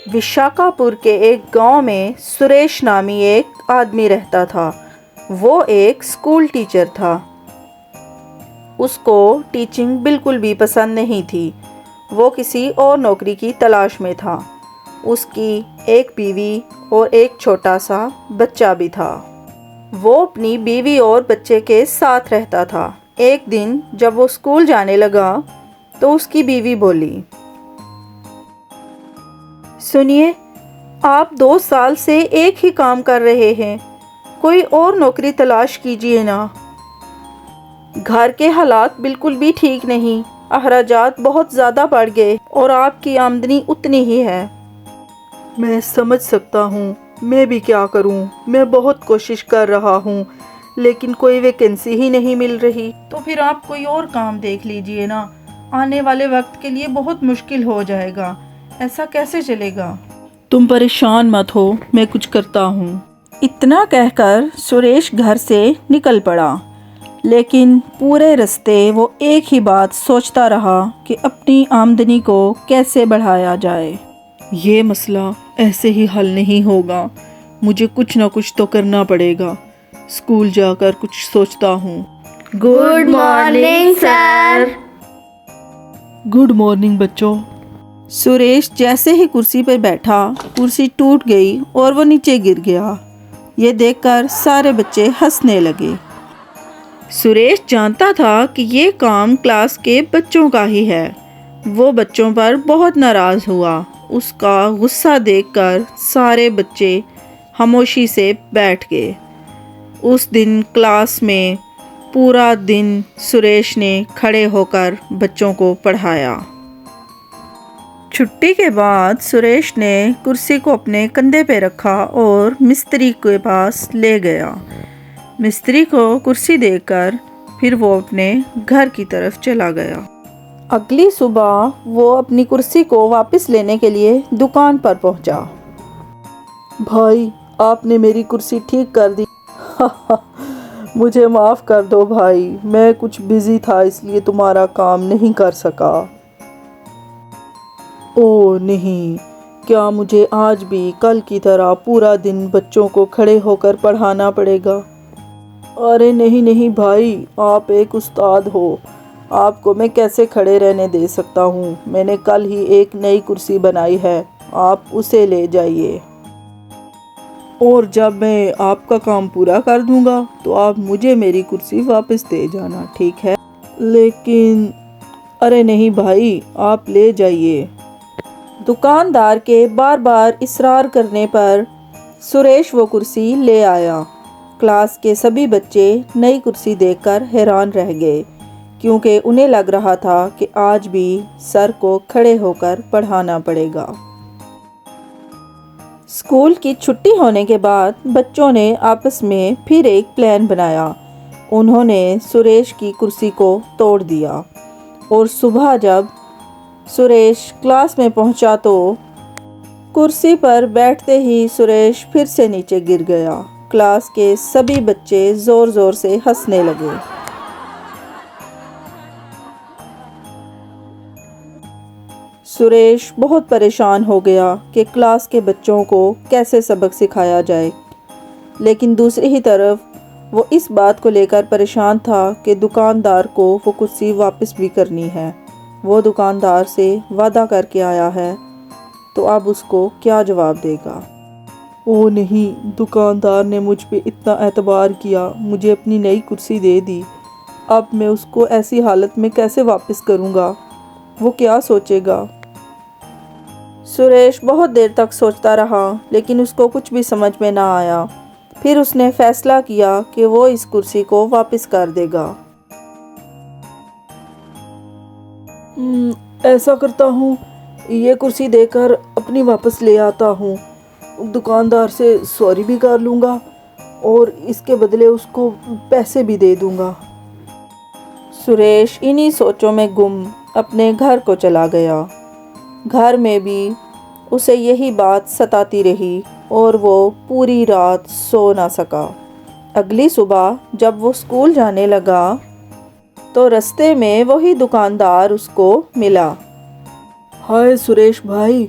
विशाखापुर के एक गांव में सुरेश नामी एक आदमी रहता था। वो एक स्कूल टीचर था। उसको टीचिंग बिल्कुल भी पसंद नहीं थी। वो किसी और नौकरी की तलाश में था। उसकी एक बीवी और एक छोटा सा बच्चा भी था। वो अपनी बीवी और बच्चे के साथ रहता था। एक दिन जब वो स्कूल जाने लगा तो उसकी बीवी बोली, सुनिए, आप 2 साल से एक ही काम कर रहे हैं, कोई और नौकरी तलाश कीजिए ना। घर के हालात बिल्कुल भी ठीक नहीं, अखराजात बहुत ज़्यादा बढ़ गए और आपकी आमदनी उतनी ही है। मैं समझ सकता हूँ, मैं भी क्या करूँ, मैं बहुत कोशिश कर रहा हूँ लेकिन कोई वैकेंसी ही नहीं मिल रही। तो फिर आप कोई और काम देख लीजिए ना, आने वाले वक्त के लिए बहुत मुश्किल हो जाएगा, ऐसा कैसे चलेगा। तुम परेशान मत हो, मैं कुछ करता हूँ। इतना कहकर सुरेश घर से निकल पड़ा, लेकिन पूरे रास्ते वो एक ही बात सोचता रहा कि अपनी आमदनी को कैसे बढ़ाया जाए। ये मसला ऐसे ही हल नहीं होगा, मुझे कुछ ना कुछ तो करना पड़ेगा। स्कूल जाकर कुछ सोचता हूँ। Good morning sir. Good morning बच्चों। सुरेश जैसे ही कुर्सी पर बैठा, कुर्सी टूट गई और वो नीचे गिर गया। ये देखकर सारे बच्चे हंसने लगे। सुरेश जानता था कि ये काम क्लास के बच्चों का ही है। वो बच्चों पर बहुत नाराज़ हुआ। उसका गुस्सा देखकर सारे बच्चे खामोशी से बैठ गए। उस दिन क्लास में पूरा दिन सुरेश ने खड़े होकर बच्चों को पढ़ाया। छुट्टी के बाद सुरेश ने कुर्सी को अपने कंधे पे रखा और मिस्त्री के पास ले गया। मिस्त्री को कुर्सी देकर फिर वो अपने घर की तरफ चला गया। अगली सुबह वो अपनी कुर्सी को वापस लेने के लिए दुकान पर पहुंचा। भाई, आपने मेरी कुर्सी ठीक कर दी। मुझे माफ़ कर दो भाई, मैं कुछ बिज़ी था इसलिए तुम्हारा काम नहीं कर सका। ओह नहीं, क्या मुझे आज भी कल की तरह पूरा दिन बच्चों को खड़े होकर पढ़ाना पड़ेगा? अरे नहीं नहीं भाई, आप एक उस्ताद हो, आपको मैं कैसे खड़े रहने दे सकता हूँ। मैंने कल ही एक नई कुर्सी बनाई है, आप उसे ले जाइए और जब मैं आपका काम पूरा कर दूंगा तो आप मुझे मेरी कुर्सी वापस दे जाना, ठीक है? लेकिन अरे नहीं भाई, आप ले जाइए। दुकानदार के बार बार इसरार करने पर सुरेश वो कुर्सी ले आया। क्लास के सभी बच्चे नई कुर्सी देखकर हैरान रह गए, क्योंकि उन्हें लग रहा था कि आज भी सर को खड़े होकर पढ़ाना पड़ेगा। स्कूल की छुट्टी होने के बाद बच्चों ने आपस में फिर एक प्लान बनाया। उन्होंने सुरेश की कुर्सी को तोड़ दिया और सुबह जब सुरेश क्लास में पहुंचा तो कुर्सी पर बैठते ही सुरेश फिर से नीचे गिर गया। क्लास के सभी बच्चे ज़ोर ज़ोर से हंसने लगे। सुरेश बहुत परेशान हो गया कि क्लास के बच्चों को कैसे सबक सिखाया जाए, लेकिन दूसरी ही तरफ वो इस बात को लेकर परेशान था कि दुकानदार को वो कुर्सी वापस भी करनी है। वो दुकानदार से वादा करके आया है, तो अब उसको क्या जवाब देगा? ओह नहीं, दुकानदार ने मुझ पे इतना एतबार किया, मुझे अपनी नई कुर्सी दे दी, अब मैं उसको ऐसी हालत में कैसे वापस करूँगा? वो क्या सोचेगा? सुरेश बहुत देर तक सोचता रहा, लेकिन उसको कुछ भी समझ में ना आया। फिर उसने फैसला किया कि वो इस कुर्सी को वापस कर देगा। ऐसा करता हूँ, ये कुर्सी देकर अपनी वापस ले आता हूँ, दुकानदार से सॉरी भी कर लूँगा और इसके बदले उसको पैसे भी दे दूँगा। सुरेश इन्हीं सोचों में गुम अपने घर को चला गया। घर में भी उसे यही बात सताती रही और वो पूरी रात सो ना सका। अगली सुबह जब वो स्कूल जाने लगा तो रास्ते में वही दुकानदार उसको मिला। हाय सुरेश भाई,